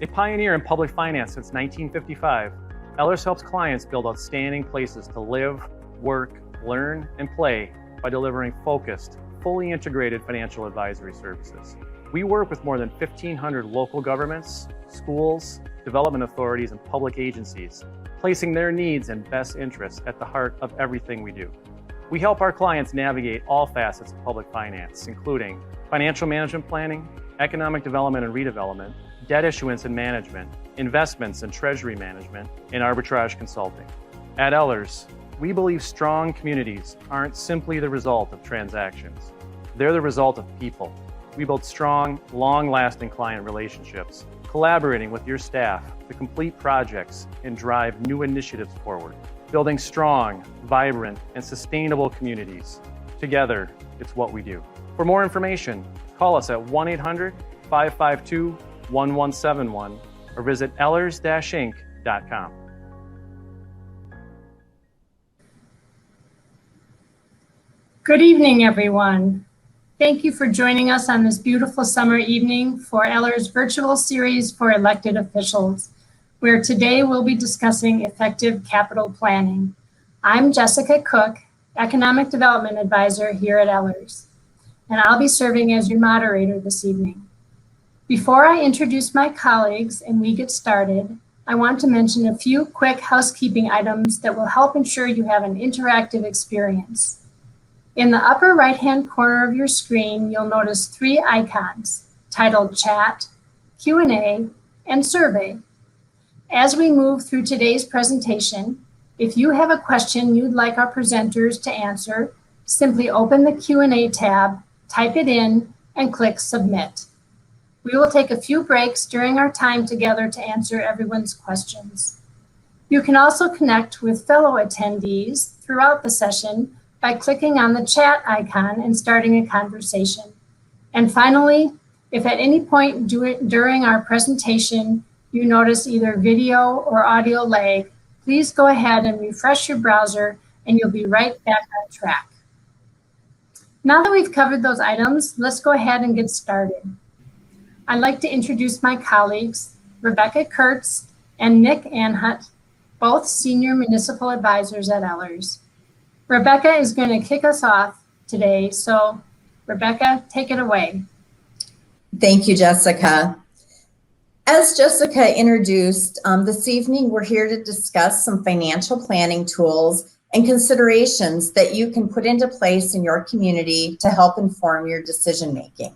A pioneer in public finance since 1955, Ellers helps clients build outstanding places to live, work, learn, and play by delivering focused, fully integrated financial advisory services. We work with more than 1,500 local governments, schools, development authorities, and public agencies, placing their needs and best interests at the heart of everything we do. We help our clients navigate all facets of public finance, including financial management planning, economic development and redevelopment, debt issuance and management, investments and treasury management, and arbitrage consulting. At Ellers, we believe strong communities aren't simply the result of transactions. They're the result of people. We build strong, long-lasting client relationships, collaborating with your staff to complete projects and drive new initiatives forward. Building strong, vibrant, and sustainable communities. Together, it's what we do. For more information, call us at 1-800-552-1171 or visit ellers-inc.com. Good evening, everyone. Thank you for joining us on this beautiful summer evening for Ellers' virtual series for elected officials, where today we'll be discussing effective capital planning. I'm Jessica Cook, Economic Development Advisor here at Ellers, and I'll be serving as your moderator this evening. Before I introduce my colleagues and we get started, I want to mention a few quick housekeeping items that will help ensure you have an interactive experience. In the upper right-hand corner of your screen, you'll notice three icons titled Chat, Q&A, and Survey. As we move through today's presentation, if you have a question you'd like our presenters to answer, simply open the Q&A tab, type it in, and click Submit. We will take a few breaks during our time together to answer everyone's questions. You can also connect with fellow attendees throughout the session by clicking on the chat icon and starting a conversation. And finally, if at any point during our presentation you notice either video or audio lag, please go ahead and refresh your browser and you'll be right back on track. Now that we've covered those items, let's go ahead and get started. I'd like to introduce my colleagues, Rebecca Kurtz and Nick Anhut, both Senior Municipal Advisors at Ellers. Rebecca is going to kick us off today, so Rebecca, take it away. Thank you, Jessica. As Jessica introduced, this evening we're here to discuss some financial planning tools and considerations that you can put into place in your community to help inform your decision making.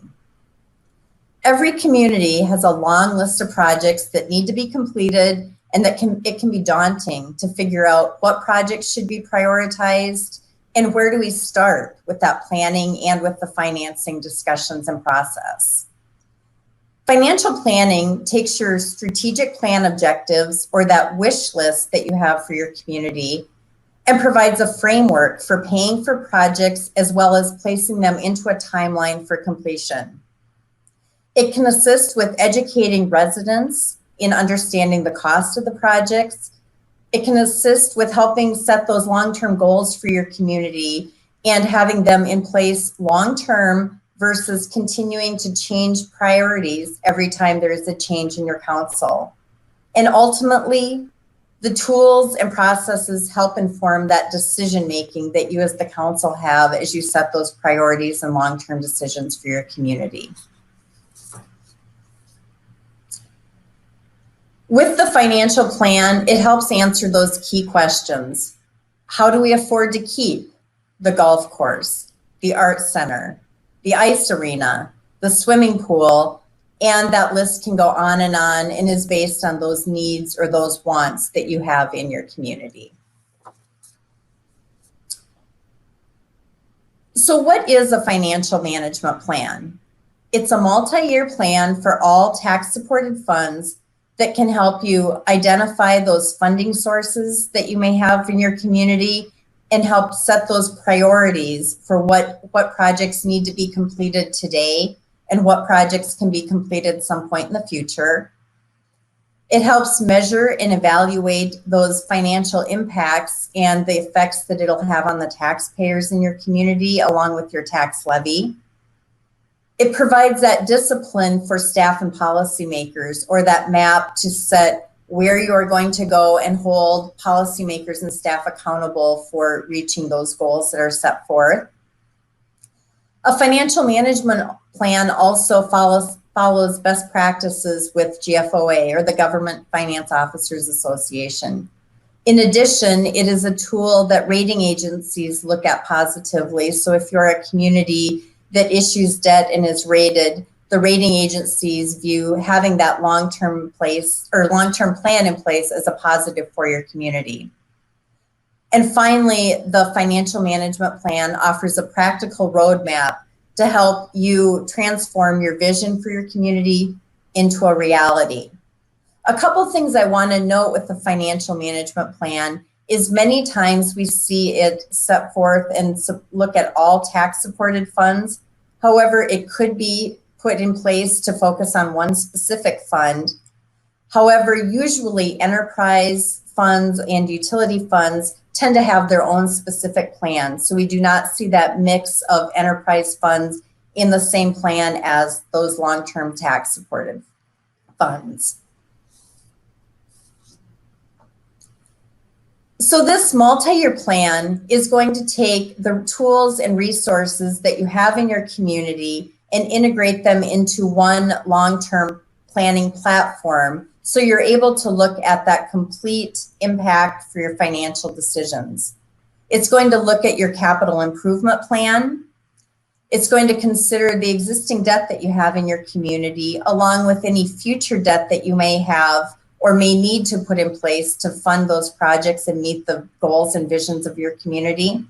Every community has a long list of projects that need to be completed, and it can be daunting to figure out what projects should be prioritized and where do we start with that planning and with the financing discussions and process. Financial planning takes your strategic plan objectives or that wish list that you have for your community and provides a framework for paying for projects as well as placing them into a timeline for completion. It can assist with educating residents in understanding the cost of the projects. It can assist with helping set those long-term goals for your community and having them in place long-term versus continuing to change priorities every time there is a change in your council. And ultimately, the tools and processes help inform that decision-making that you as the council have as you set those priorities and long-term decisions for your community. With the financial plan, it helps answer those key questions. How do we afford to keep the golf course, the art center, the ice arena, the swimming pool, and that list can go on and is based on those needs or those wants that you have in your community. So what is a financial management plan? It's a multi-year plan for all tax-supported funds that can help you identify those funding sources that you may have in your community and help set those priorities for what projects need to be completed today and what projects can be completed at some point in the future. It helps measure and evaluate those financial impacts and the effects that it'll have on the taxpayers in your community along with your tax levy. It provides that discipline for staff and policymakers, or that map to set where you are going to go and hold policymakers and staff accountable for reaching those goals that are set forth. A financial management plan also follows best practices with GFOA, or the Government Finance Officers Association. In addition, it is a tool that rating agencies look at positively. So if you're a community that issues debt and is rated, the rating agencies view having that long-term plan in place as a positive for your community. And finally, the financial management plan offers a practical roadmap to help you transform your vision for your community into a reality. A couple things I want to note with the financial management plan is many times we see it set forth and look at all tax supported funds. However, it could be put in place to focus on one specific fund. However, usually enterprise funds and utility funds tend to have their own specific plans. So we do not see that mix of enterprise funds in the same plan as those long-term tax supported funds. So this multi-year plan is going to take the tools and resources that you have in your community and integrate them into one long-term planning platform, so you're able to look at that complete impact for your financial decisions. It's going to look at your capital improvement plan. It's going to consider the existing debt that you have in your community, along with any future debt that you may have or may need to put in place to fund those projects and meet the goals and visions of your community.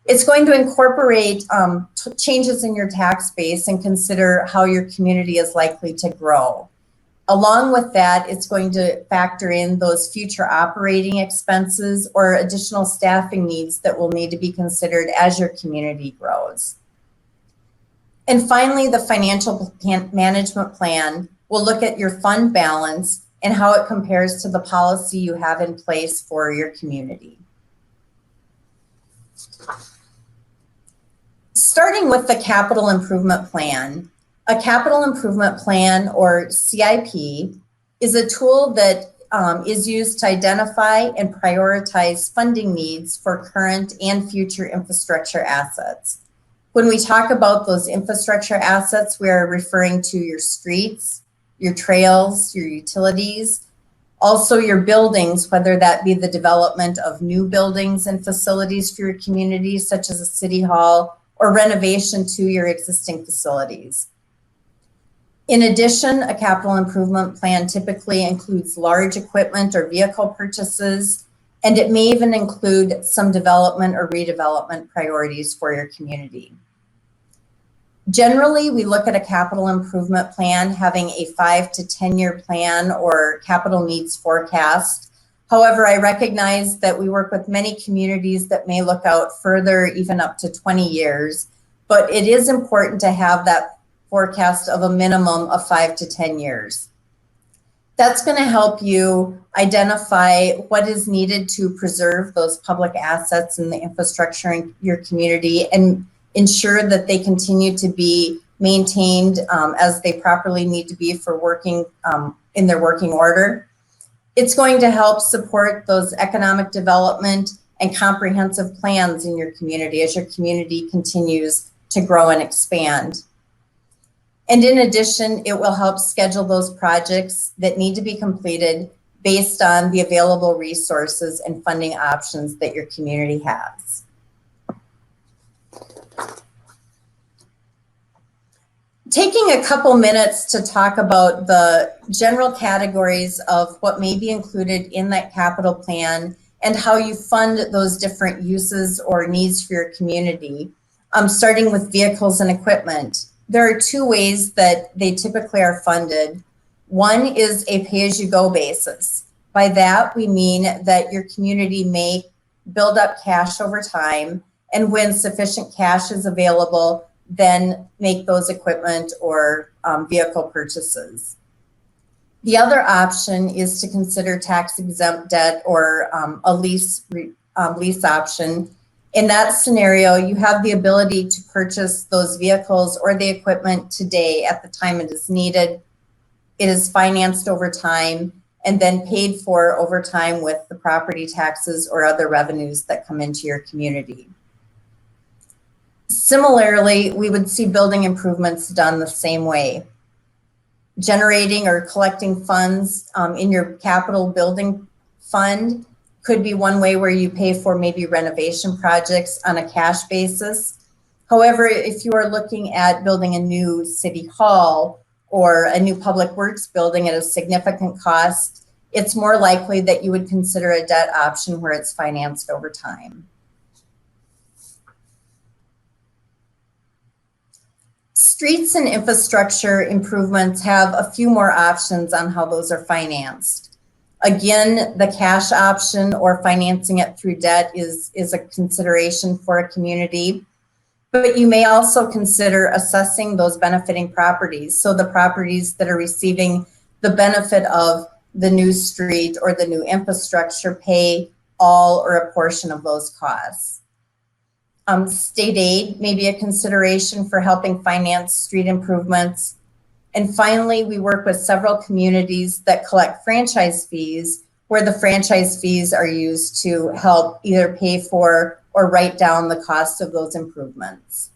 It's going to incorporate changes in your tax base and consider how your community is likely to grow. Along with that, it's going to factor in those future operating expenses or additional staffing needs that will need to be considered as your community grows. And finally, the financial management plan will look at your fund balance and how it compares to the policy you have in place for your community. Starting with the capital improvement plan, a capital improvement plan, or CIP, is a tool that is used to identify and prioritize funding needs for current and future infrastructure assets. When we talk about those infrastructure assets, we are referring to your streets, your trails, your utilities, also your buildings, whether that be the development of new buildings and facilities for your community, such as a city hall, or renovation to your existing facilities. In addition, a capital improvement plan typically includes large equipment or vehicle purchases, and it may even include some development or redevelopment priorities for your community. Generally, we look at a capital improvement plan having a 5 to 10 year plan or capital needs forecast. However, I recognize that we work with many communities that may look out further, even up to 20 years, but it is important to have that forecast of a minimum of 5 to 10 years. That's going to help you identify what is needed to preserve those public assets and the infrastructure in your community and ensure that they continue to be maintained as they properly need to be for working in their working order. It's going to help support those economic development and comprehensive plans in your community as your community continues to grow and expand. And in addition, it will help schedule those projects that need to be completed based on the available resources and funding options that your community has. Taking a couple minutes to talk about the general categories of what may be included in that capital plan and how you fund those different uses or needs for your community. Starting with vehicles and equipment. There are two ways that they typically are funded. One is a pay-as-you-go basis. By that, we mean that your community may build up cash over time, and when sufficient cash is available, then make those equipment or vehicle purchases. The other option is to consider tax-exempt debt or a lease option. In that scenario, you have the ability to purchase those vehicles or the equipment today at the time it is needed. It is financed over time and then paid for over time with the property taxes or other revenues that come into your community. Similarly, we would see building improvements done the same way. Generating or collecting funds in your capital building fund could be one way where you pay for maybe renovation projects on a cash basis. However, if you are looking at building a new city hall or a new public works building at a significant cost, it's more likely that you would consider a debt option where it's financed over time. Streets and infrastructure improvements have a few more options on how those are financed. Again, the cash option or financing it through debt is a consideration for a community, but you may also consider assessing those benefiting properties. So the properties that are receiving the benefit of the new street or the new infrastructure pay all or a portion of those costs. State aid may be a consideration for helping finance street improvements. And finally, we work with several communities that collect franchise fees, where the franchise fees are used to help either pay for or write down the cost of those improvements.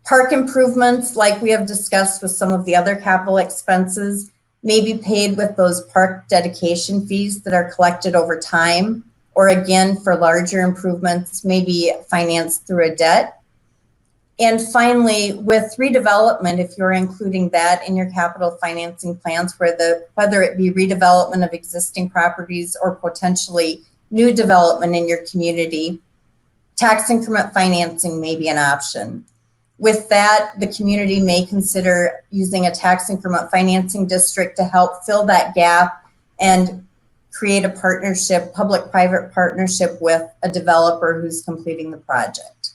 Park improvements, like we have discussed with some of the other capital expenses, may be paid with those park dedication fees that are collected over time, or again, for larger improvements, may be financed through a debt. And finally, with redevelopment, if you're including that in your capital financing plans, whether it be redevelopment of existing properties or potentially new development in your community, tax increment financing may be an option. With that, the community may consider using a tax increment financing district to help fill that gap and create a partnership, public-private partnership with a developer who's completing the project.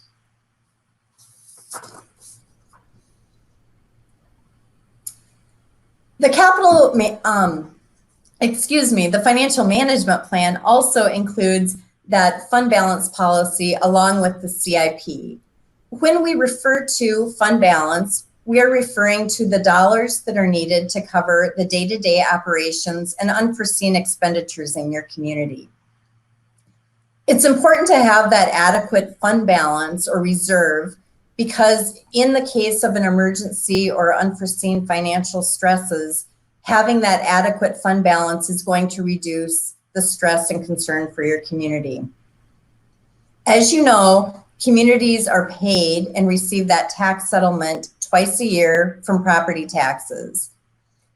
The the financial management plan also includes that fund balance policy along with the CIP. When we refer to fund balance, we are referring to the dollars that are needed to cover the day-to-day operations and unforeseen expenditures in your community. It's important to have that adequate fund balance or reserve because in the case of an emergency or unforeseen financial stresses, having that adequate fund balance is going to reduce the stress and concern for your community. As you know, communities are paid and receive that tax settlement twice a year from property taxes.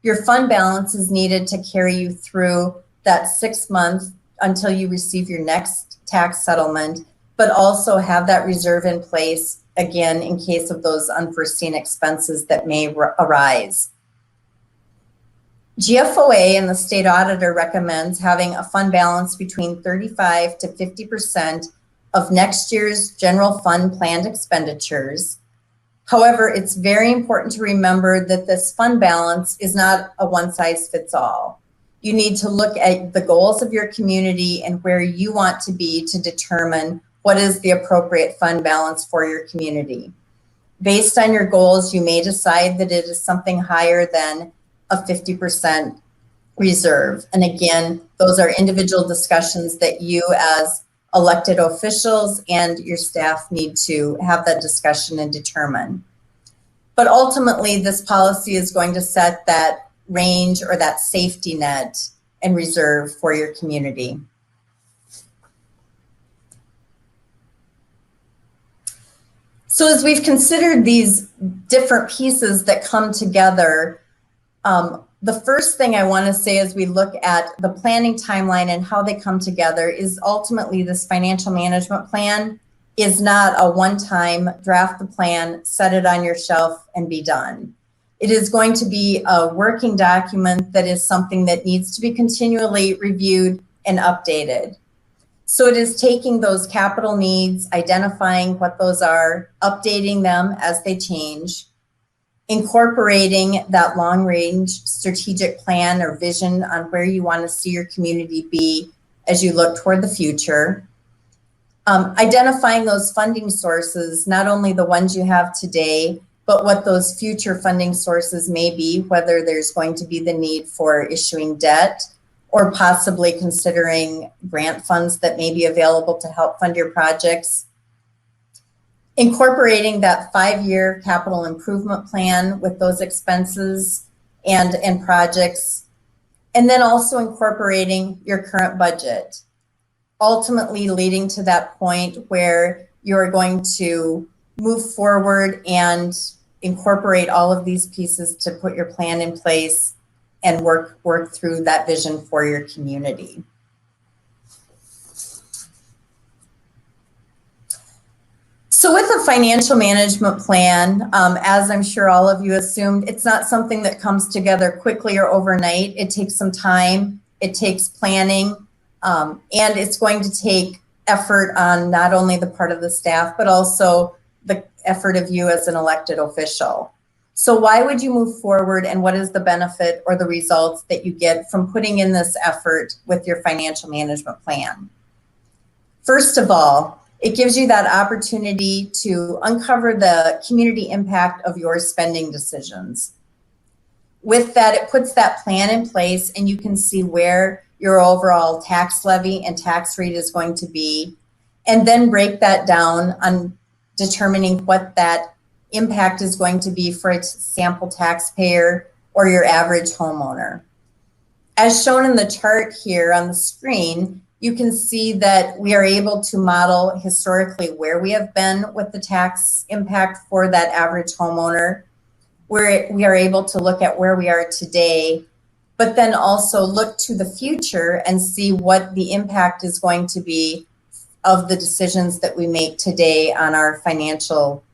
Your fund balance is needed to carry you through that 6 months until you receive your next tax settlement, but also have that reserve in place, again, in case of those unforeseen expenses that may arise. GFOA and the state auditor recommends having a fund balance between 35 to 50% of next year's general fund planned expenditures. However, it's very important to remember that this fund balance is not a one-size-fits-all. You need to look at the goals of your community and where you want to be to determine what is the appropriate fund balance for your community. Based on your goals, you may decide that it is something higher than a 50% reserve. And again, those are individual discussions that you as elected officials and your staff need to have that discussion and determine. But ultimately, this policy is going to set that range or that safety net and reserve for your community. So as we've considered these different pieces that come together, the first thing I want to say as we look at the planning timeline and how they come together is ultimately this financial management plan is not a one-time draft the plan, set it on your shelf and be done. It is going to be a working document that is something that needs to be continually reviewed and updated. So it is taking those capital needs, identifying what those are, updating them as they change, incorporating that long-range strategic plan or vision on where you want to see your community be as you look toward the future, Identifying those funding sources, not only the ones you have today, but what those future funding sources may be, whether there's going to be the need for issuing debt or possibly considering grant funds that may be available to help fund your projects. Incorporating that 5-year capital improvement plan with those expenses and projects, and then also incorporating your current budget, ultimately leading to that point where you're going to move forward and incorporate all of these pieces to put your plan in place and work through that vision for your community. So with a financial management plan, as I'm sure all of you assumed, it's not something that comes together quickly or overnight. It takes some time, it takes planning, and it's going to take effort on not only the part of the staff, but also the effort of you as an elected official. So why would you move forward, and what is the benefit or the results that you get from putting in this effort with your financial management plan? First of all, it gives you that opportunity to uncover the community impact of your spending decisions. With that, it puts that plan in place and you can see where your overall tax levy and tax rate is going to be, and then break that down on determining what that impact is going to be for a sample taxpayer or your average homeowner. As shown in the chart here on the screen, you can see that we are able to model historically where we have been with the tax impact for that average homeowner, where we are able to look at where we are today, but then also look to the future and see what the impact is going to be of the decisions that we make today on our financial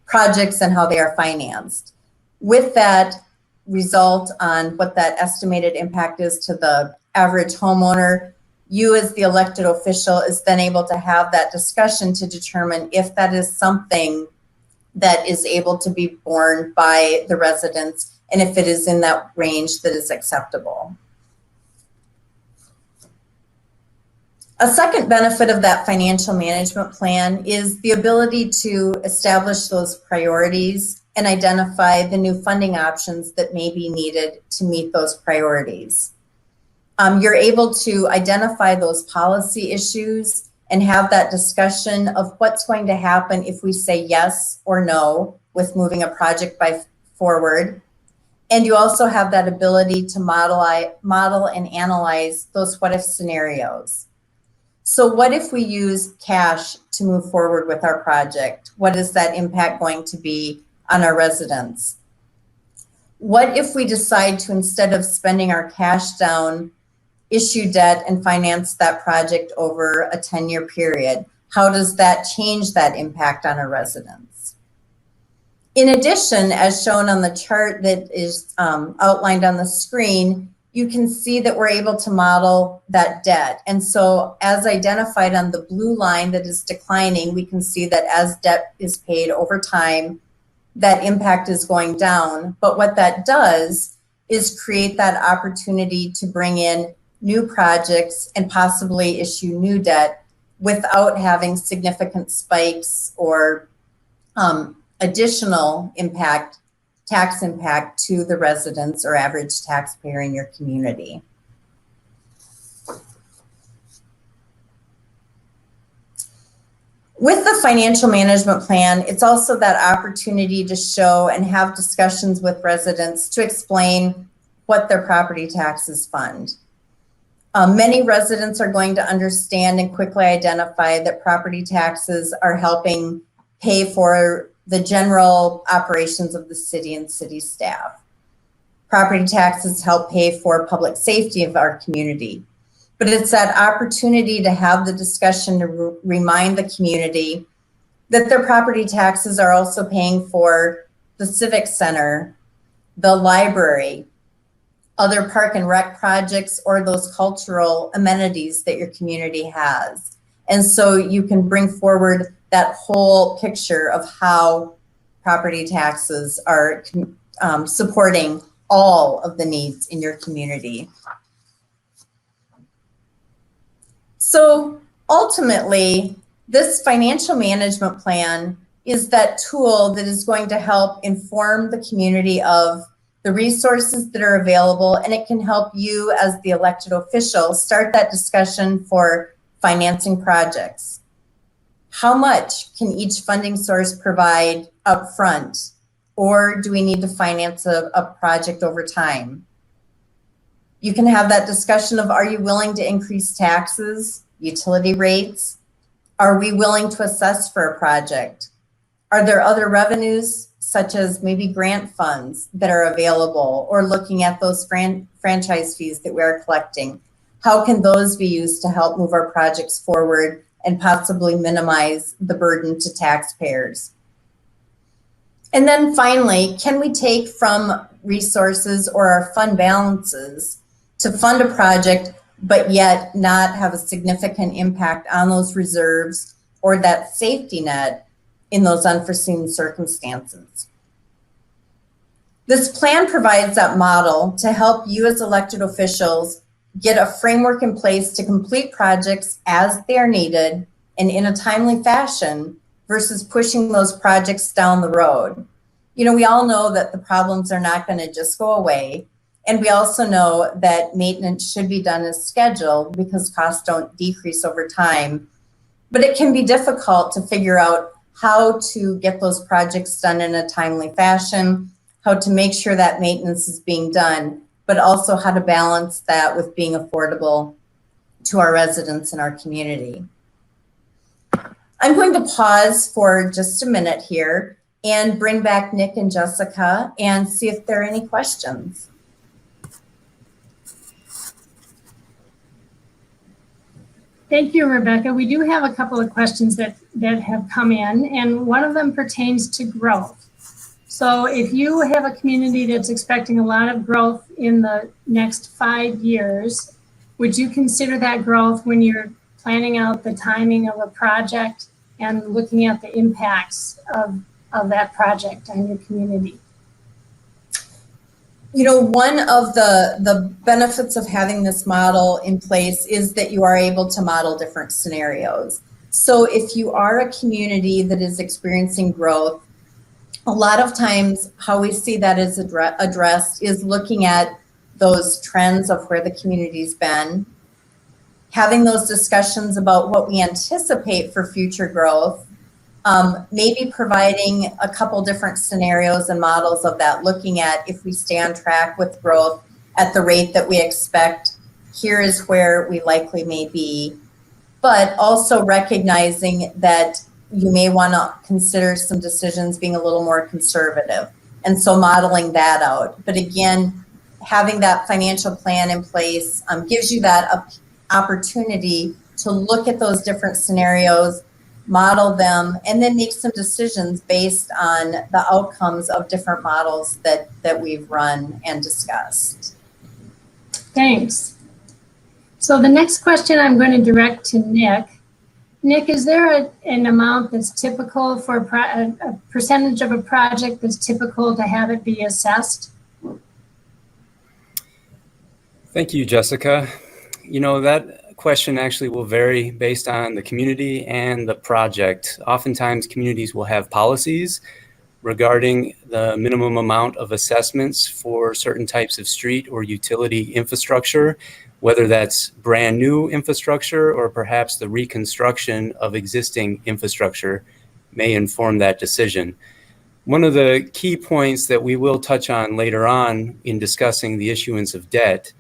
projects and how they are financed. With that result on what that estimated impact is to the average homeowner, you as the elected official is then able to have that discussion to determine if that is something that is able to be borne by the residents and if it is in that range that is acceptable. A second benefit of that financial management plan is the ability to establish those priorities and identify the new funding options that may be needed to meet those priorities. You're able to identify those policy issues and have that discussion of what's going to happen if we say yes or no with moving a project forward. And you also have that ability to model and analyze those what if scenarios. So what if we use cash to move forward with our project? What is that impact going to be on our residents? What if we decide to, instead of spending our cash down, issue debt and finance that project over a 10-year period? How does that change that impact on our residents? In addition, as shown on the chart that is outlined on the screen, you can see that we're able to model that debt. And so as identified on the blue line that is declining, we can see that as debt is paid over time, that impact is going down. But what that does is create that opportunity to bring in new projects and possibly issue new debt without having significant spikes or additional impact, tax impact to the residents or average taxpayer in your community. With the financial management plan, it's also that opportunity to show and have discussions with residents to explain what their property taxes fund. Many residents are going to understand and quickly identify that property taxes are helping pay for the general operations of the city and city staff. Property taxes help pay for public safety of our community. But it's that opportunity to have the discussion to remind the community that their property taxes are also paying for the civic center, the library, other park and rec projects, or those cultural amenities that your community has. And so you can bring forward that whole picture of how property taxes are supporting all of the needs in your community. So Ultimately, this financial management plan is that tool that is going to help inform the community of the resources that are available, and it can help you as the elected official start that discussion for financing projects. How much can each funding source provide upfront, or do we need to finance a project over time? You can have that discussion of, are you willing to increase taxes, utility rates? Are we willing to assess for a project? Are there other revenues, such as maybe grant funds that are available, or looking at those franchise fees that we are collecting? How can those be used to help move our projects forward and possibly minimize the burden to taxpayers? And then finally, can we take from resources or our fund balances to fund a project, but yet not have a significant impact on those reserves or that safety net in those unforeseen circumstances? This plan provides that model to help you as elected officials get a framework in place to complete projects as they are needed and in a timely fashion versus pushing those projects down the road. You know, we all know that the problems are not going to just go away. And we also know that maintenance should be done as scheduled because costs don't decrease over time. But it can be difficult to figure out how to get those projects done in a timely fashion, how to make sure that maintenance is being done, but also how to balance that with being affordable to our residents in our community. I'm going to pause for just a minute here and bring back Nick and Jessica and see if there are any questions. Thank you, Rebecca. We do have a couple of questions that have come in, and one of them pertains to growth. So if you have a community that's expecting a lot of growth in the next 5 years, would you consider that growth when you're planning out the timing of a project and looking at the impacts of that project on your community? You know, one of the benefits of having this model in place is that you are able to model different scenarios. So if you are a community that is experiencing growth, a lot of times how we see that is addressed is looking at those trends of where the community's been, having those discussions about what we anticipate for future growth, maybe providing a couple different scenarios and models of that, looking at if we stay on track with growth at the rate that we expect, here is where we likely may be, but also recognizing that you may want to consider some decisions being a little more conservative. And so modeling that out. But again, having that financial plan in place gives you that opportunity to look at those different scenarios, model them, and then make some decisions based on the outcomes of different models that we've run and discussed. Thanks. So the next question I'm going to direct to Nick. Nick, is there an amount that's typical for a percentage of a project that's typical to have it be assessed? Thank you, Jessica. You know, that question actually will vary based on the community and the project. Oftentimes, communities will have policies regarding the minimum amount of assessments for certain types of street or utility infrastructure, whether that's brand new infrastructure or perhaps the reconstruction of existing infrastructure may inform that decision. One of the key points that we will touch on later on in discussing the issuance of debt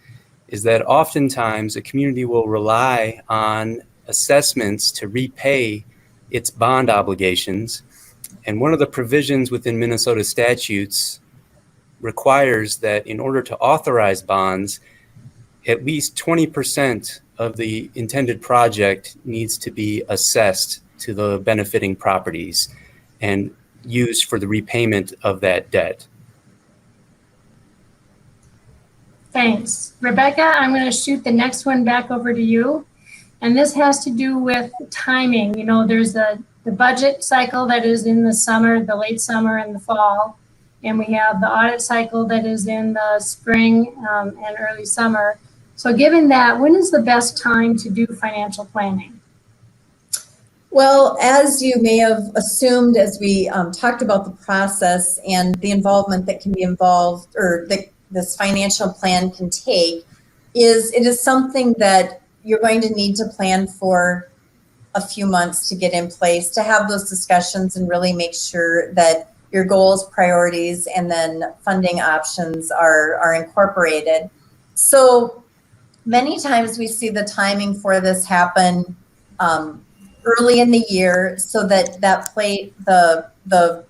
is that oftentimes a community will rely on assessments to repay its bond obligations. And one of the provisions within Minnesota statutes requires that in order to authorize bonds, at least 20% of the intended project needs to be assessed to the benefiting properties and used for the repayment of that debt. Thanks. Rebecca, I'm going to shoot the next one back over to you. And this has to do with timing. You know, there's the budget cycle that is in the summer, the late summer and the fall. And we have the audit cycle that is in the spring and early summer. So given that, when is the best time to do financial planning? Well, as you may have assumed, as we talked about the process and the involvement that can be involved, or that this financial plan can take, it is something that you're going to need to plan for a few months to get in place, to have those discussions and really make sure that your goals, priorities, and then funding options are incorporated. So many times we see the timing for this happen early in the year, so that the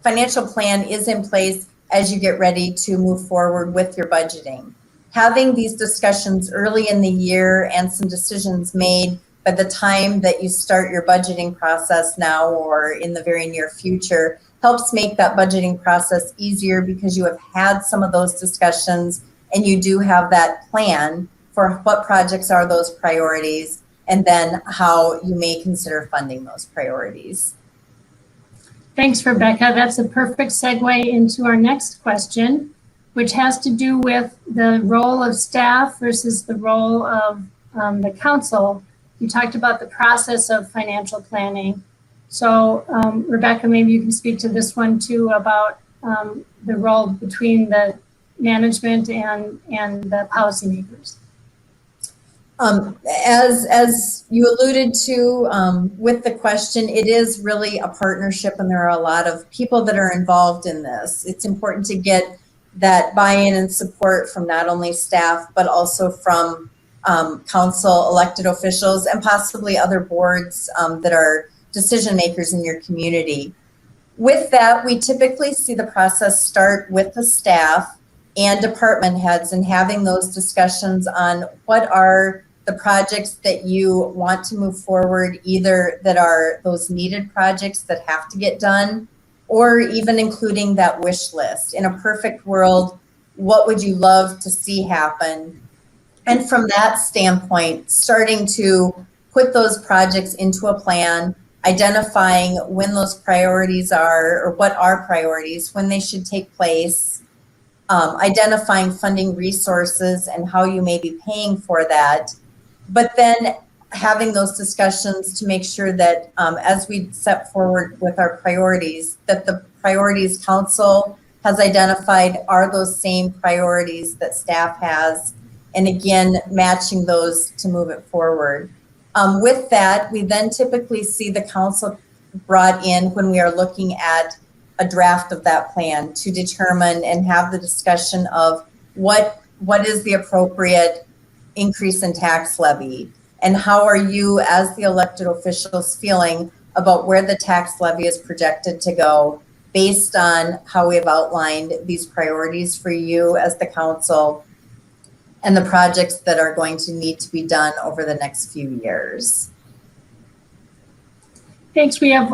financial plan is in place as you get ready to move forward with your budgeting. Having these discussions early in the year and some decisions made by the time that you start your budgeting process now or in the very near future helps make that budgeting process easier, because you have had some of those discussions and you do have that plan for what projects are those priorities, and then how you may consider funding those priorities. Thanks, Rebecca. That's a perfect segue into our next question, which has to do with the role of staff versus the role of the council. You talked about the process of financial planning. So Rebecca, maybe you can speak to this one too, about the role between the management and the policymakers. As you alluded to with the question, it is really a partnership, and there are a lot of people that are involved in this. It's important to get that buy-in and support from not only staff, but also from council, elected officials, and possibly other boards that are decision makers in your community. With that, we typically see the process start with the staff and department heads, and having those discussions on what are the projects that you want to move forward, either that are those needed projects that have to get done, or even including that wish list. In a perfect world, what would you love to see happen? And from that standpoint, starting to put those projects into a plan, identifying when those priorities are, or what are priorities, when they should take place, identifying funding resources and how you may be paying for that, but then having those discussions to make sure that as we set forward with our priorities, that the priorities council has identified are those same priorities that staff has, and again, matching those to move it forward. With that, we then typically see the council brought in when we are looking at a draft of that plan to determine and have the discussion of what is the appropriate increase in tax levy, and how are you as the elected officials feeling about where the tax levy is projected to go based on how we have outlined these priorities for you as the council and the projects that are going to need to be done over the next few years. Thanks. We have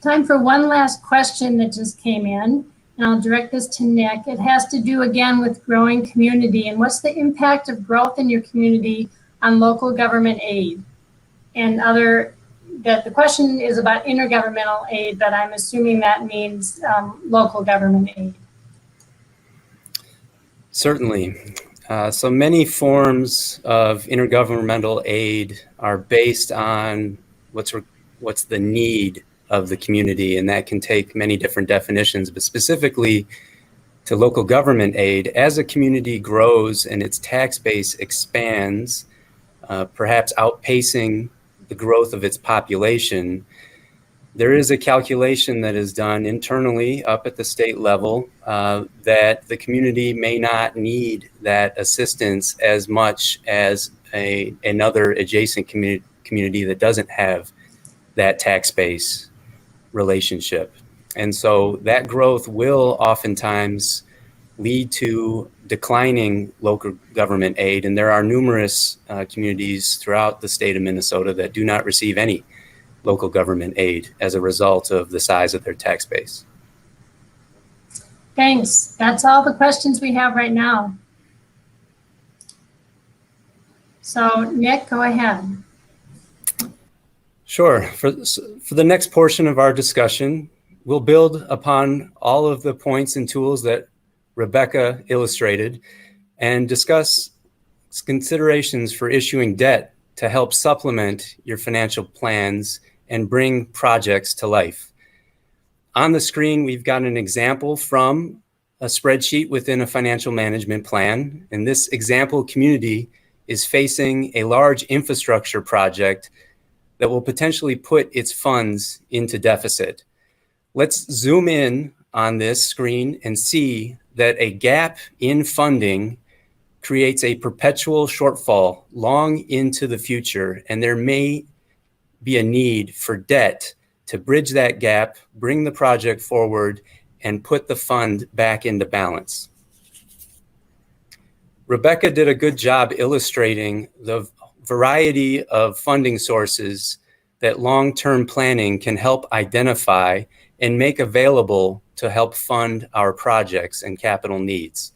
time for one last question that just came in, and I'll direct this to Nick. It has to do again with growing community, and what's the impact of growth in your community on local government aid? And the question is about intergovernmental aid, but I'm assuming that means local government aid. Certainly. So many forms of intergovernmental aid are based on what's the need of the community, and that can take many different definitions, but specifically to local government aid, as a community grows and its tax base expands, perhaps outpacing the growth of its population, there is a calculation that is done internally up at the state level that the community may not need that assistance as much as another adjacent community that doesn't have that tax base relationship. And so that growth will oftentimes lead to declining local government aid. And there are numerous communities throughout the state of Minnesota that do not receive any local government aid as a result of the size of their tax base. Thanks. That's all the questions we have right now. So Nick, go ahead. Sure. For the next portion of our discussion, we'll build upon all of the points and tools that Rebecca illustrated and discuss considerations for issuing debt to help supplement your financial plans and bring projects to life. On the screen, we've got an example from a spreadsheet within a financial management plan. And this example community is facing a large infrastructure project that will potentially put its funds into deficit. Let's zoom in on this screen and see that a gap in funding creates a perpetual shortfall long into the future, and there may be a need for debt to bridge that gap, bring the project forward, and put the fund back into balance. Rebecca did a good job illustrating the variety of funding sources that long-term planning can help identify and make available to help fund our projects and capital needs.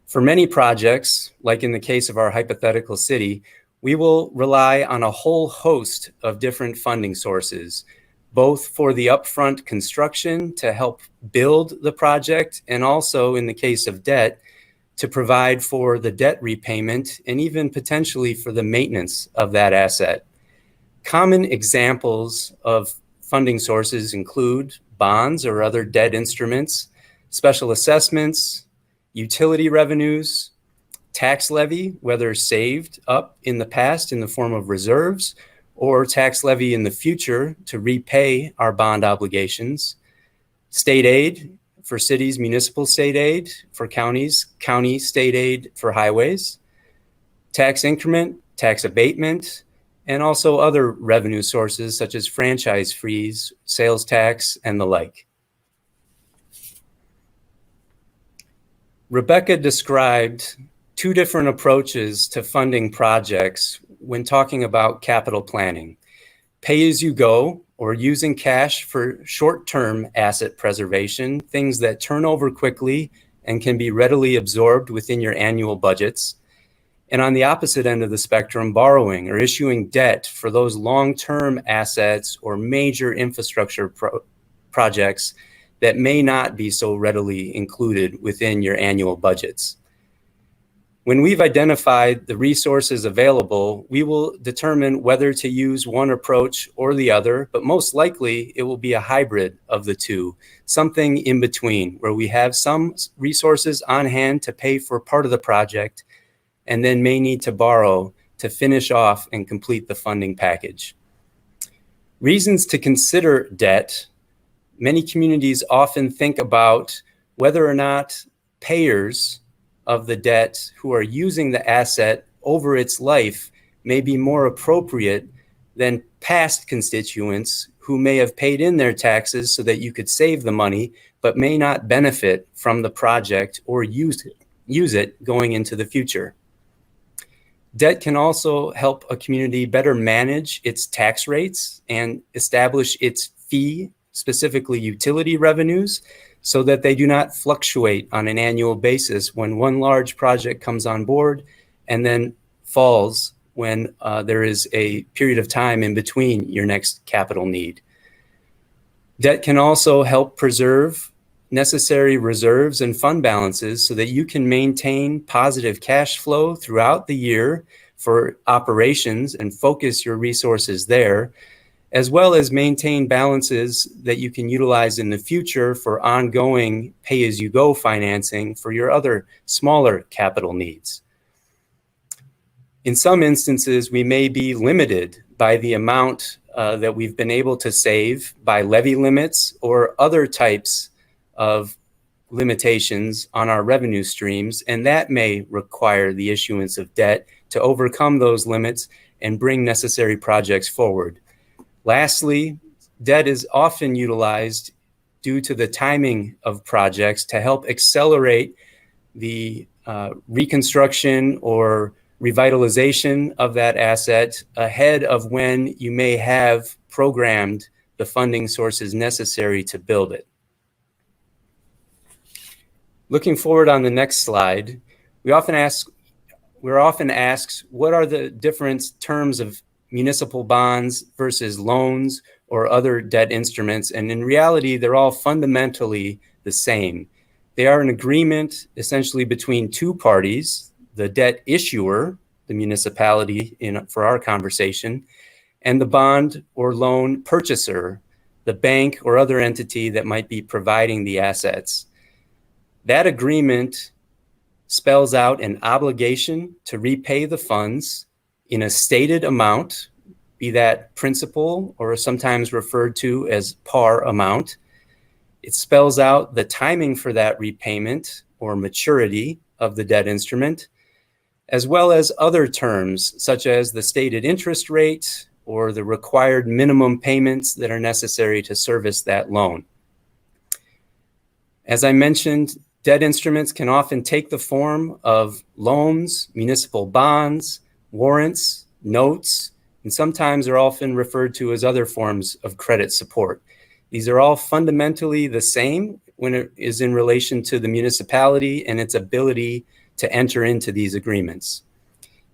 For many projects, like in the case of our hypothetical city, we will rely on a whole host of different funding sources, both for the upfront construction to help build the project, and also in the case of debt, to provide for the debt repayment and even potentially for the maintenance of that asset. Common examples of funding sources include bonds or other debt instruments, special assessments, utility revenues, tax levy, whether saved up in the past in the form of reserves, or tax levy in the future to repay our bond obligations, state aid for cities, municipal state aid for counties, county state aid for highways, tax increment, tax abatement, and also other revenue sources such as franchise fees, sales tax, and the like. Rebecca described two different approaches to funding projects when talking about capital planning: pay-as-you-go, or using cash for short-term asset preservation, things that turn over quickly and can be readily absorbed within your annual budgets. And on the opposite end of the spectrum, borrowing or issuing debt for those long-term assets or major infrastructure projects that may not be so readily included within your annual budgets. When we've identified the resources available, we will determine whether to use one approach or the other, but most likely it will be a hybrid of the two, something in between, where we have some resources on hand to pay for part of the project and then may need to borrow to finish off and complete the funding package. Reasons to consider debt. Many communities often think about whether or not payers of the debt who are using the asset over its life may be more appropriate than past constituents who may have paid in their taxes so that you could save the money, but may not benefit from the project or use it going into the future. Debt can also help a community better manage its tax rates and establish its fee, specifically utility revenues, so that they do not fluctuate on an annual basis when one large project comes on board and then falls when there is a period of time in between your next capital need. Debt can also help preserve necessary reserves and fund balances so that you can maintain positive cash flow throughout the year for operations and focus your resources there, as well as maintain balances that you can utilize in the future for ongoing pay-as-you-go financing for your other smaller capital needs. In some instances, we may be limited by the amount that we've been able to save by levy limits or other types of limitations on our revenue streams, and that may require the issuance of debt to overcome those limits and bring necessary projects forward. Lastly, debt is often utilized due to the timing of projects to help accelerate the reconstruction or revitalization of that asset ahead of when you may have programmed the funding sources necessary to build it. Looking forward on the next slide, we're often asked, what are the different terms of municipal bonds versus loans or other debt instruments? And in reality, they're all fundamentally the same. They are an agreement essentially between two parties, the debt issuer, the municipality for our conversation, and the bond or loan purchaser, the bank or other entity that might be providing the assets. That agreement spells out an obligation to repay the funds in a stated amount, be that principal or sometimes referred to as par amount. It spells out the timing for that repayment or maturity of the debt instrument, as well as other terms such as the stated interest rate or the required minimum payments that are necessary to service that loan. As I mentioned, debt instruments can often take the form of loans, municipal bonds, warrants, notes, and sometimes are often referred to as other forms of credit support. These are all fundamentally the same when it is in relation to the municipality and its ability to enter into these agreements.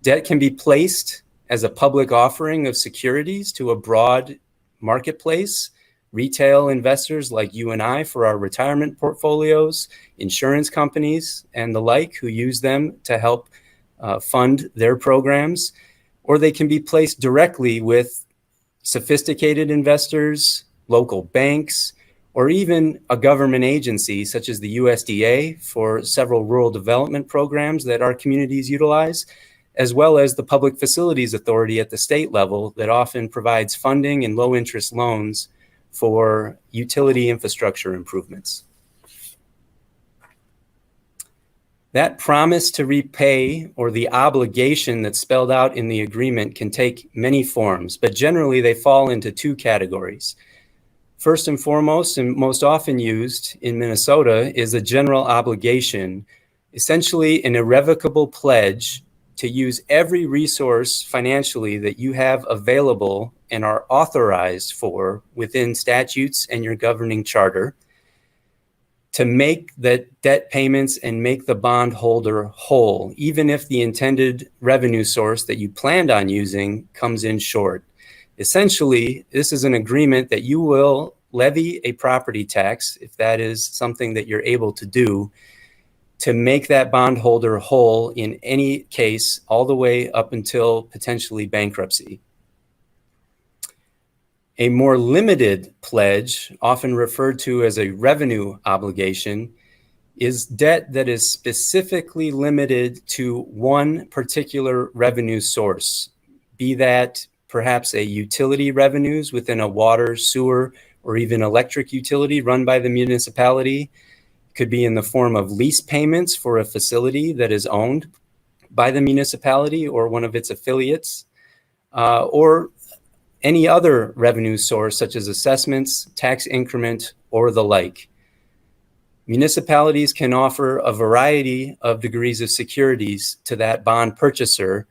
Debt can be placed as a public offering of securities to a broad marketplace, retail investors like you and I for our retirement portfolios, insurance companies and the like who use them to help fund their programs, or they can be placed directly with sophisticated investors, local banks, or even a government agency such as the USDA for several rural development programs that our communities utilize, as well as the Public Facilities Authority at the state level that often provides funding and low interest loans for utility infrastructure improvements. That promise to repay or the obligation that's spelled out in the agreement can take many forms, but generally they fall into two categories. First and foremost, and most often used in Minnesota, is a general obligation, essentially an irrevocable pledge to use every resource financially that you have available and are authorized for within statutes and your governing charter to make the debt payments and make the bondholder whole, even if the intended revenue source that you planned on using comes in short. Essentially, this is an agreement that you will levy a property tax, if that is something that you're able to do, to make that bondholder whole in any case, all the way up until potentially bankruptcy. A more limited pledge, often referred to as a revenue obligation, is debt that is specifically limited to one particular revenue source, be that perhaps a utility revenues within a water, sewer, or even electric utility run by the municipality. It could be in the form of lease payments for a facility that is owned by the municipality or one of its affiliates, or any other revenue source such as assessments, tax increment, or the like. Municipalities can offer a variety of degrees of securities to that bond purchaser,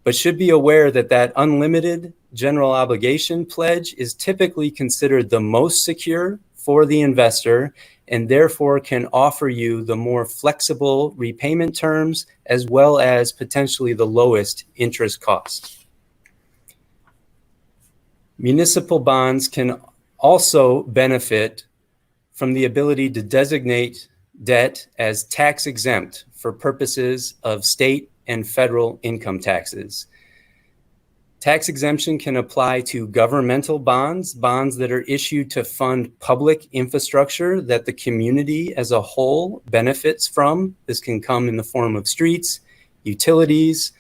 but should be aware that that unlimited general obligation pledge is typically considered the most secure for the investor and therefore can offer you the more flexible repayment terms as well as potentially the lowest interest cost. Municipal bonds can also benefit from the ability to designate debt as tax exempt for purposes of state and federal income taxes. Tax exemption can apply to governmental bonds, bonds that are issued to fund public infrastructure that the community as a whole benefits from. This can come in the form of streets, utilities,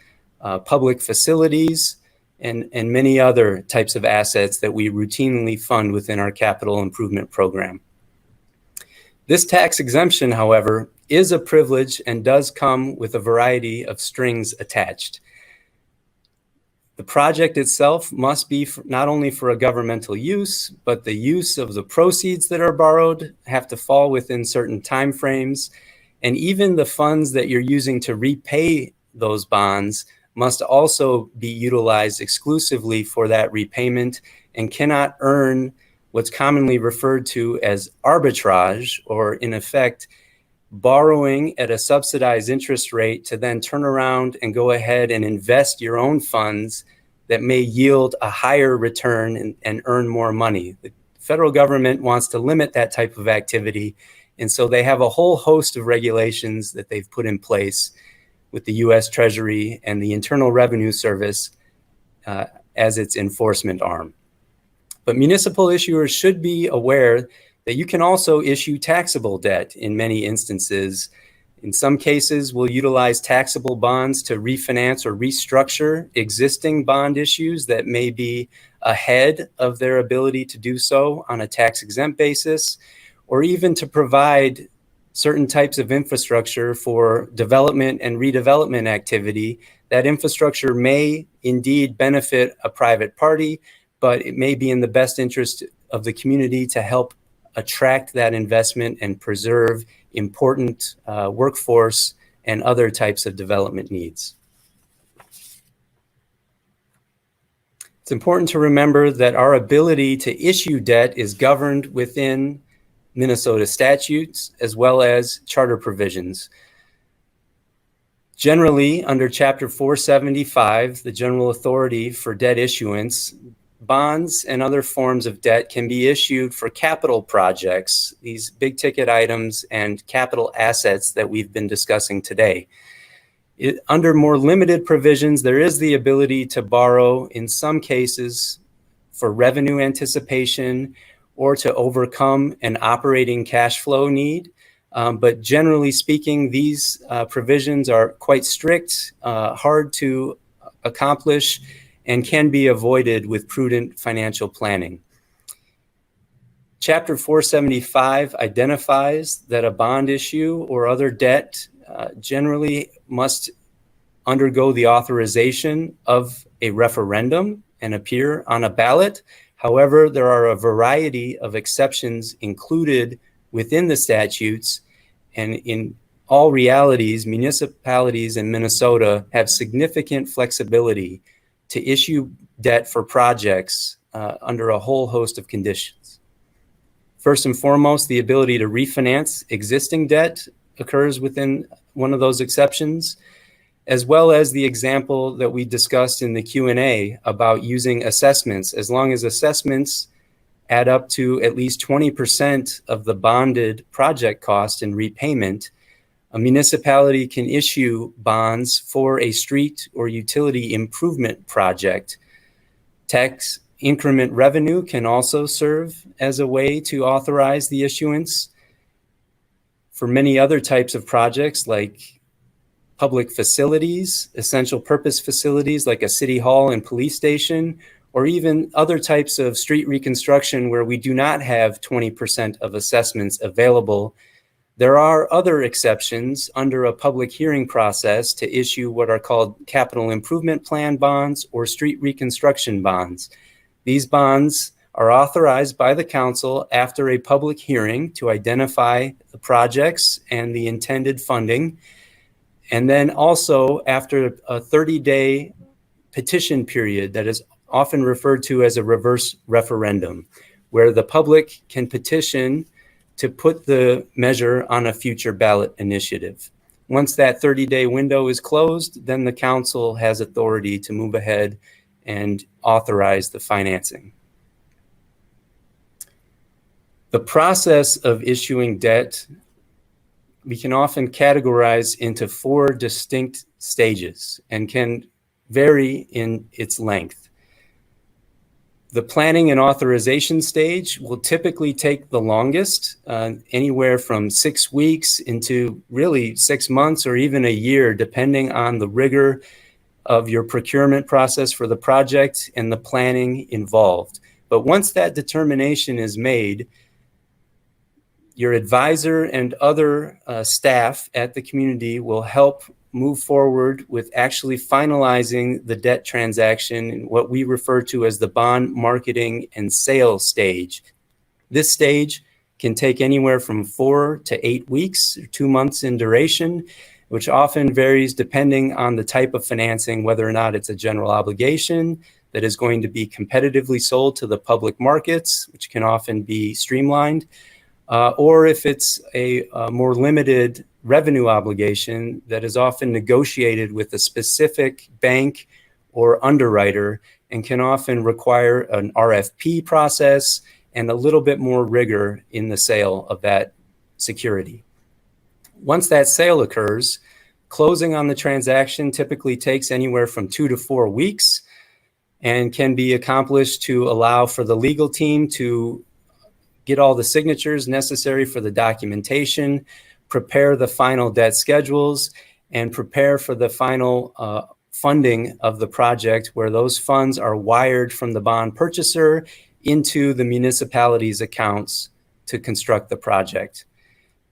public facilities, and many other types of assets that we routinely fund within our capital improvement program. This tax exemption, however, is a privilege and does come with a variety of strings attached. The project itself must be not only for a governmental use, but the use of the proceeds that are borrowed have to fall within certain timeframes, and even the funds that you're using to repay those bonds must also be utilized exclusively for that repayment and cannot earn what's commonly referred to as arbitrage, or in effect, borrowing at a subsidized interest rate to then turn around and go ahead and invest your own funds that may yield a higher return and earn more money. The federal government wants to limit that type of activity, and so they have a whole host of regulations that they've put in place with the U.S. Treasury and the Internal Revenue Service as its enforcement arm. But municipal issuers should be aware that you can also issue taxable debt in many instances. In some cases, we'll utilize taxable bonds to refinance or restructure existing bond issues that may be ahead of their ability to do so on a tax-exempt basis, or even to provide certain types of infrastructure for development and redevelopment activity. That infrastructure may indeed benefit a private party, but it may be in the best interest of the community to help attract that investment and preserve important workforce and other types of development needs. It's important to remember that our ability to issue debt is governed within Minnesota statutes as well as charter provisions. Generally, under Chapter 475, the general authority for debt issuance, bonds and other forms of debt can be issued for capital projects, these big ticket items and capital assets that we've been discussing today. Under more limited provisions, there is the ability to borrow in some cases for revenue anticipation or to overcome an operating cash flow need. But generally speaking, these provisions are quite strict, hard to accomplish, and can be avoided with prudent financial planning. Chapter 475 identifies that a bond issue or other debt generally must undergo the authorization of a referendum and appear on a ballot. However, there are a variety of exceptions included within the statutes, and in all realities, municipalities in Minnesota have significant flexibility to issue debt for projects under a whole host of conditions. First and foremost, the ability to refinance existing debt occurs within one of those exceptions, as well as the example that we discussed in the Q&A about using assessments. As long as assessments add up to at least 20% of the bonded project cost and repayment, a municipality can issue bonds for a street or utility improvement project. Tax increment revenue can also serve as a way to authorize the issuance. For many other types of projects like public facilities, essential purpose facilities like a city hall and police station, or even other types of street reconstruction where we do not have 20% of assessments available, there are other exceptions under a public hearing process to issue what are called capital improvement plan bonds or street reconstruction bonds. These bonds are authorized by the council after a public hearing to identify the projects and the intended funding. And then also after a 30-day petition period that is often referred to as a reverse referendum, where the public can petition to put the measure on a future ballot initiative. Once that 30-day window is closed, then the council has authority to move ahead and authorize the financing. The process of issuing debt, we can often categorize into 4 distinct stages and can vary in its length. The planning and authorization stage will typically take the longest, anywhere from 6 weeks into really 6 months or even a year, depending on the rigor of your procurement process for the project and the planning involved. But once that determination is made, your advisor and other staff at the community will help move forward with actually finalizing the debt transaction in what we refer to as the bond marketing and sales stage. This stage can take anywhere from 4 to 8 weeks, or 2 months in duration, which often varies depending on the type of financing, whether or not it's a general obligation that is going to be competitively sold to the public markets, which can often be streamlined, or if it's a more limited revenue obligation that is often negotiated with a specific bank or underwriter and can often require an RFP process and a little bit more rigor in the sale of that security. Once that sale occurs, closing on the transaction typically takes anywhere from 2 to 4 weeks. and can be accomplished to allow for the legal team to get all the signatures necessary for the documentation, prepare the final debt schedules, and prepare for the final funding of the project, where those funds are wired from the bond purchaser into the municipality's accounts to construct the project.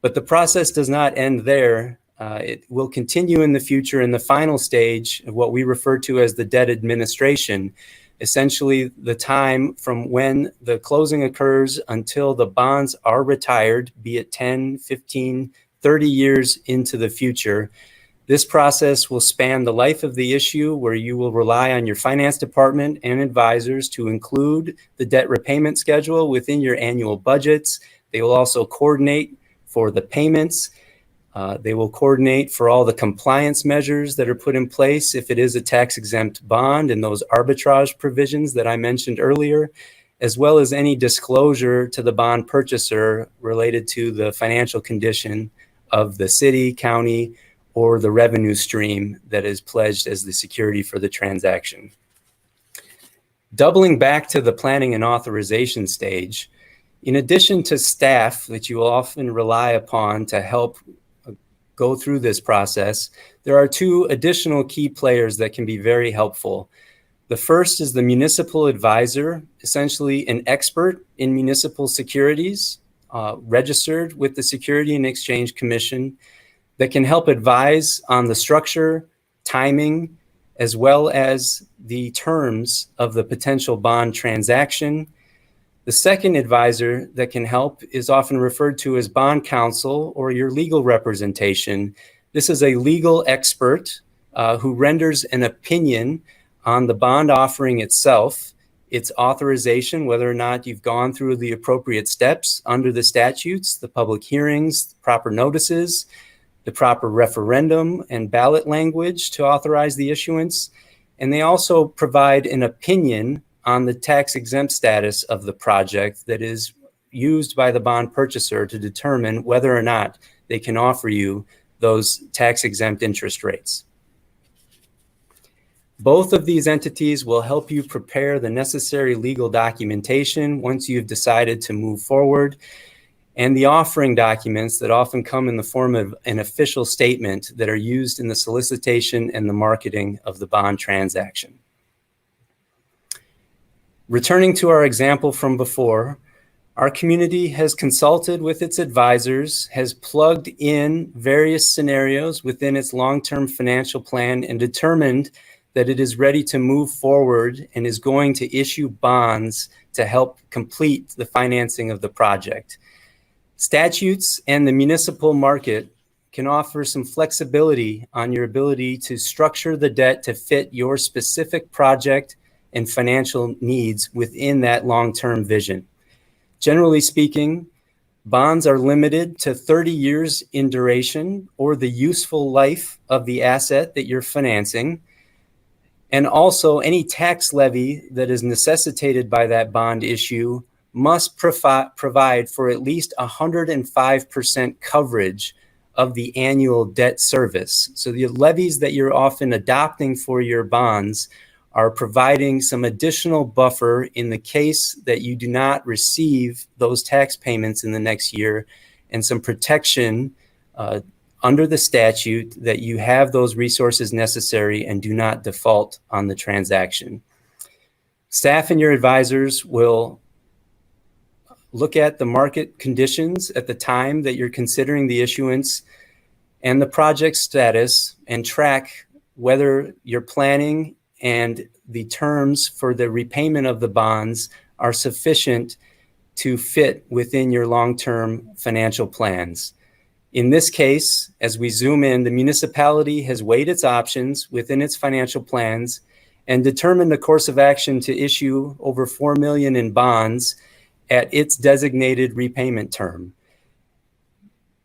But the process does not end there. It will continue in the future in the final stage of what we refer to as the debt administration, essentially the time from when the closing occurs until the bonds are retired, be it 10, 15, 30 years into the future. This process will span the life of the issue, where you will rely on your finance department and advisors to include the debt repayment schedule within your annual budgets. They will also coordinate for the payments. They will coordinate for all the compliance measures that are put in place if it is a tax-exempt bond, and those arbitrage provisions that I mentioned earlier, as well as any disclosure to the bond purchaser related to the financial condition of the city, county, or the revenue stream that is pledged as the security for the transaction. Doubling back to the planning and authorization stage, in addition to staff that you will often rely upon to help go through this process, there are two additional key players that can be very helpful. The first is the municipal advisor, essentially an expert in municipal securities, registered with the Security and Exchange Commission, that can help advise on the structure, timing, as well as the terms of the potential bond transaction. The second advisor that can help is often referred to as bond counsel or your legal representation. This is a legal expert who renders an opinion on the bond offering itself, its authorization, whether or not you've gone through the appropriate steps under the statutes, the public hearings, proper notices, the proper referendum and ballot language to authorize the issuance. And they also provide an opinion on the tax-exempt status of the project that is used by the bond purchaser to determine whether or not they can offer you those tax-exempt interest rates. Both of these entities will help you prepare the necessary legal documentation once you've decided to move forward, and the offering documents that often come in the form of an official statement that are used in the solicitation and the marketing of the bond transaction. Returning to our example from before, our community has consulted with its advisors, has plugged in various scenarios within its long-term financial plan, and determined that it is ready to move forward and is going to issue bonds to help complete the financing of the project. Statutes and the municipal market can offer some flexibility on your ability to structure the debt to fit your specific project and financial needs within that long-term vision. Generally speaking, bonds are limited to 30 years in duration or the useful life of the asset that you're financing. And also, any tax levy that is necessitated by that bond issue must provide for at least 105% coverage of the annual debt service. So the levies that you're often adopting for your bonds are providing some additional buffer in the case that you do not receive those tax payments in the next year, and some protection under the statute that you have those resources necessary and do not default on the transaction. Staff and your advisors will look at the market conditions at the time that you're considering the issuance and the project status, and track whether your planning and the terms for the repayment of the bonds are sufficient to fit within your long-term financial plans. In this case, as we zoom in, the municipality has weighed its options within its financial plans and determined a course of action to issue over $4 million in bonds at its designated repayment term.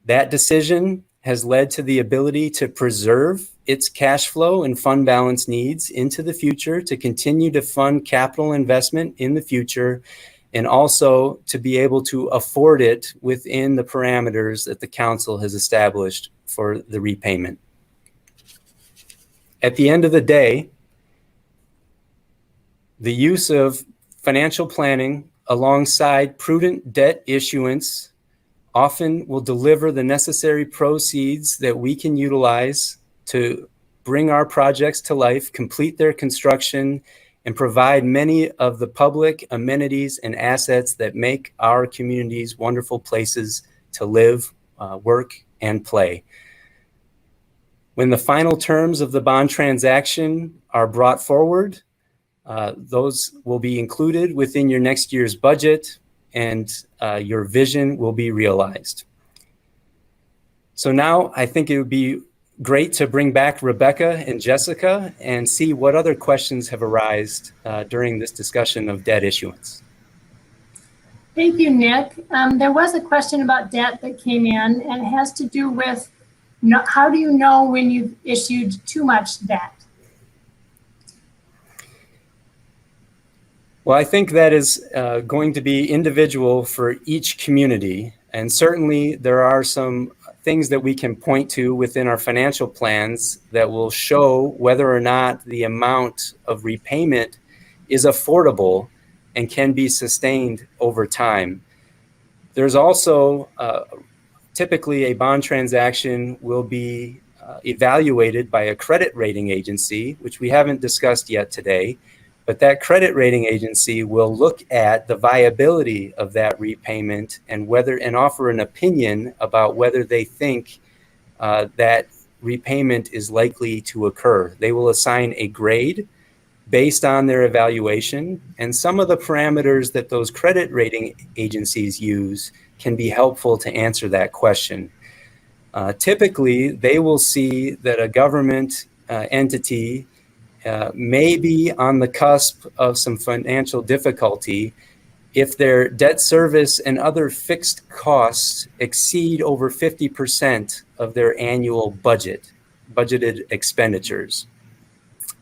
That decision has led to the ability to preserve its cash flow and fund balance needs into the future, to continue to fund capital investment in the future, and also to be able to afford it within the parameters that the council has established for the repayment. The use of financial planning alongside prudent debt issuance often will deliver the necessary proceeds that we can utilize to bring our projects to life, complete their construction, and provide many of the public amenities and assets that make our communities wonderful places to live, work, and play. When the final terms of the bond transaction are brought forward, those will be included within your next year's budget, and your vision will be realized. So now I think it would be great to bring back Rebecca and Jessica and see what other questions have arisen during this discussion of debt issuance. Thank you, Nick. There was a question about debt that came in, and it has to do with how do you know when you've issued too much debt? Well, I think that is going to be individual for each community. And certainly there are some things that we can point to within our financial plans that will show whether or not the amount of repayment is affordable and can be sustained over time. There's also typically a bond transaction will be evaluated by a credit rating agency, which we haven't discussed yet today. But that credit rating agency will look at the viability of that repayment and offer an opinion about whether they think that repayment is likely to occur. They will assign a grade based on their evaluation, and some of the parameters that those credit rating agencies use can be helpful to answer that question. Typically, they will see that a government entity may be on the cusp of some financial difficulty if their debt service and other fixed costs exceed over 50% of their annual budgeted expenditures.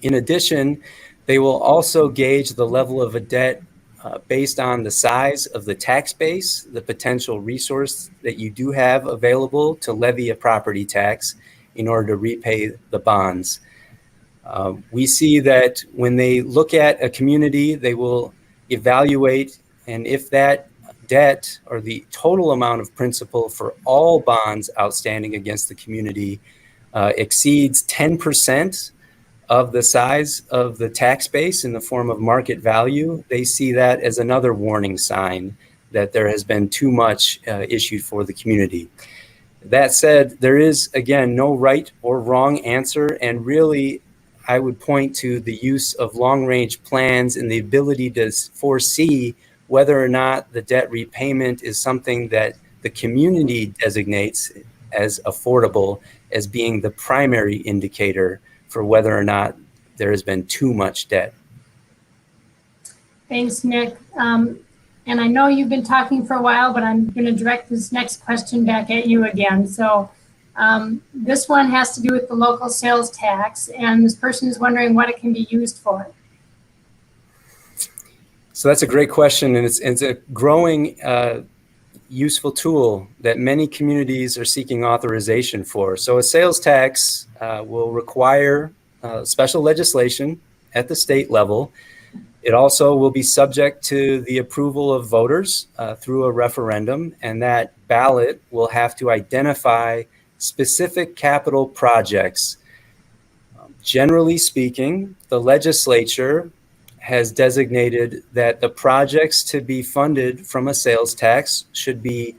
In addition, they will also gauge the level of a debt based on the size of the tax base, the potential resource that you do have available to levy a property tax in order to repay the bonds. We see that when they look at a community, they will evaluate, and if that debt or the total amount of principal for all bonds outstanding against the community exceeds 10% of the size of the tax base in the form of market value, they see that as another warning sign that there has been too much issued for the community. That said, there is, again, no right or wrong answer, and really I would point to the use of long-range plans and the ability to foresee whether or not the debt repayment is something that the community designates as affordable as being the primary indicator for whether or not there has been too much debt. Thanks, Nick. And I know you've been talking for a while, but I'm going to direct this next question back at you again. So this one has to do with the local sales tax, and this person is wondering what it can be used for. So that's a great question, and it's a growing useful tool that many communities are seeking authorization for. So a sales tax will require special legislation at the state level. It also will be subject to the approval of voters through a referendum, and that ballot will have to identify specific capital projects. Generally speaking, the legislature has designated that the projects to be funded from a sales tax should be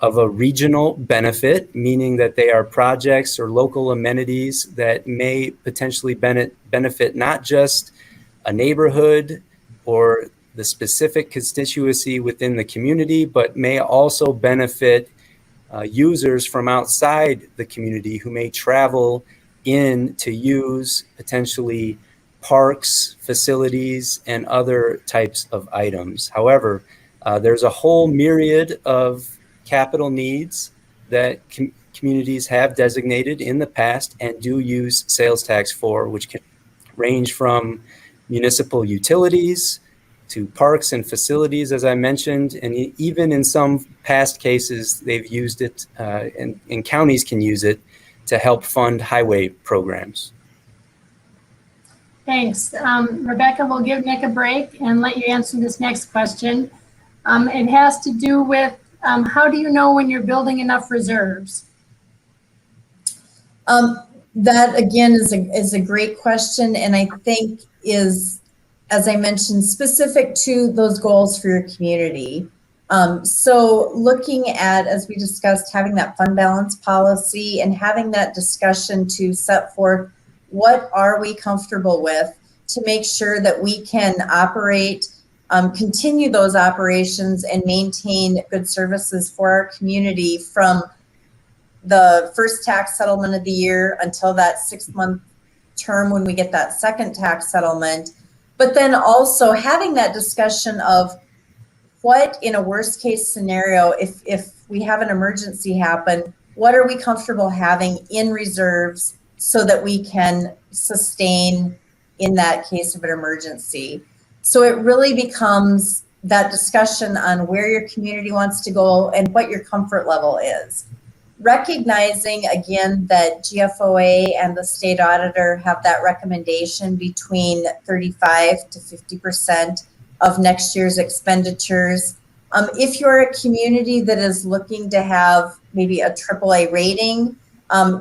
of a regional benefit, meaning that they are projects or local amenities that may potentially benefit not just a neighborhood or the specific constituency within the community, but may also benefit users from outside the community who may travel in to use potentially parks, facilities, and other types of items. However, there's a whole myriad of capital needs that communities have designated in the past and do use sales tax for, which can range from municipal utilities to parks and facilities, as I mentioned, and even in some past cases, they've used it, and counties can use it to help fund highway programs. Thanks. Rebecca, we'll give Nick a break and let you answer this next question. It has to do with how do you know when you're building enough reserves? That again is a great question, and I think is, as I mentioned, specific to those goals for your community. So looking at, as we discussed, having that fund balance policy and having that discussion to set forth what are we comfortable with to make sure that we can operate, continue those operations and maintain good services for our community from the first tax settlement of the year until that 6-month term when we get that second tax settlement. But then also having that discussion of what, in a worst case scenario, if we have an emergency happen, what are we comfortable having in reserves so that we can sustain in that case of an emergency. So it really becomes that discussion on where your community wants to go and what your comfort level is. Recognizing again that GFOA and the state auditor have that recommendation between 35 to 50% of next year's expenditures. If you're a community that is looking to have maybe a AAA rating,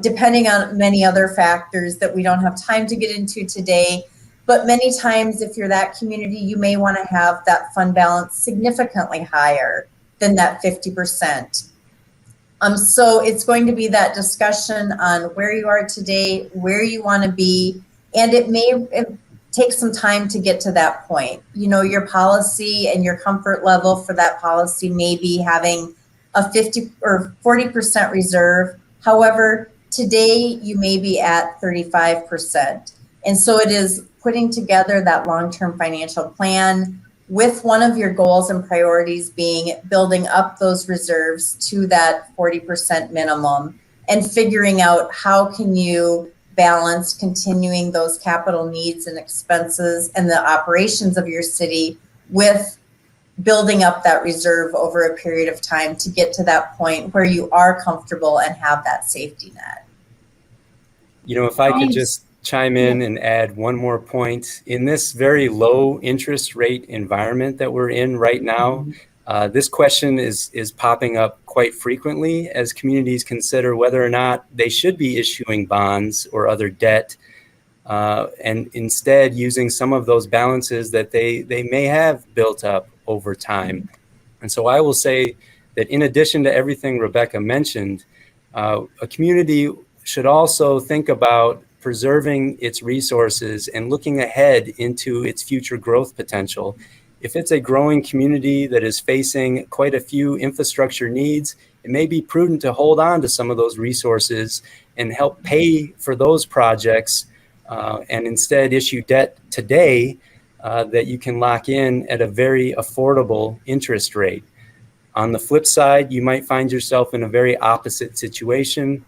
depending on many other factors that we don't have time to get into today, but many times if you're that community, you may want to have that fund balance significantly higher than that 50%. So it's going to be that discussion on where you are today, where you want to be, and it may take some time to get to that point. You know, your policy and your comfort level for that policy may be having a 50 or 40% reserve. However, today you may be at 35%. And so it is putting together that long-term financial plan with one of your goals and priorities being building up those reserves to that 40% minimum and figuring out how can you balance continuing those capital needs and expenses and the operations of your city with building up that reserve over a period of time to get to that point where you are comfortable and have that safety net. You know, if I could just chime in and add one more point. In this very low interest rate environment that we're in right now, this question is popping up quite frequently as communities consider whether or not they should be issuing bonds or other debt, and instead using some of those balances that they may have built up over time. And so I will say that in addition to everything Rebecca mentioned, a community should also think about preserving its resources and looking ahead into its future growth potential. If it's a growing community that is facing quite a few infrastructure needs, it may be prudent to hold on to some of those resources and help pay for those projects, and instead issue debt today that you can lock in at a very affordable interest rate. On the flip side, you might find yourself in a very opposite situation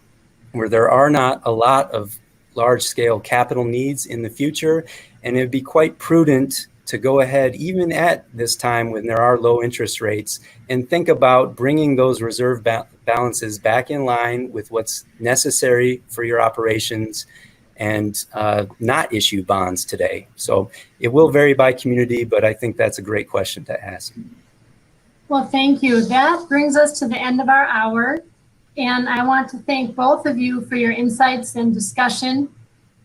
where there are not a lot of large-scale capital needs in the future, and it'd be quite prudent to go ahead, even at this time when there are low interest rates, and think about bringing those reserve balances back in line with what's necessary for your operations and not issue bonds today. So it will vary by community, but I think that's a great question to ask. Well, thank you. That brings us to the end of our hour. And I want to thank both of you for your insights and discussion,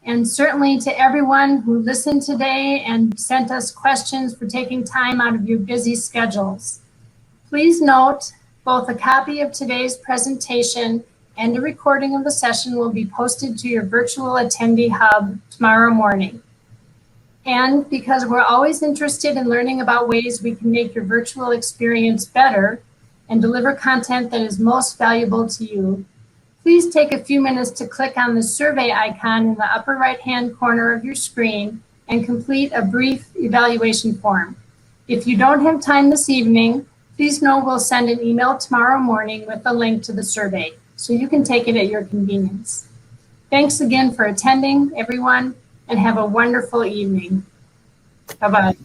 and certainly to everyone who listened today and sent us questions for taking time out of your busy schedules. Please note, both a copy of today's presentation and a recording of the session will be posted to your virtual attendee hub tomorrow morning. And because we're always interested in learning about ways we can make your virtual experience better and deliver content that is most valuable to you, please take a few minutes to click on the survey icon in the upper right-hand corner of your screen and complete a brief evaluation form. If you don't have time this evening, please know we'll send an email tomorrow morning with a link to the survey, so you can take it at your convenience. Thanks again for attending, everyone, and have a wonderful evening. Bye-bye.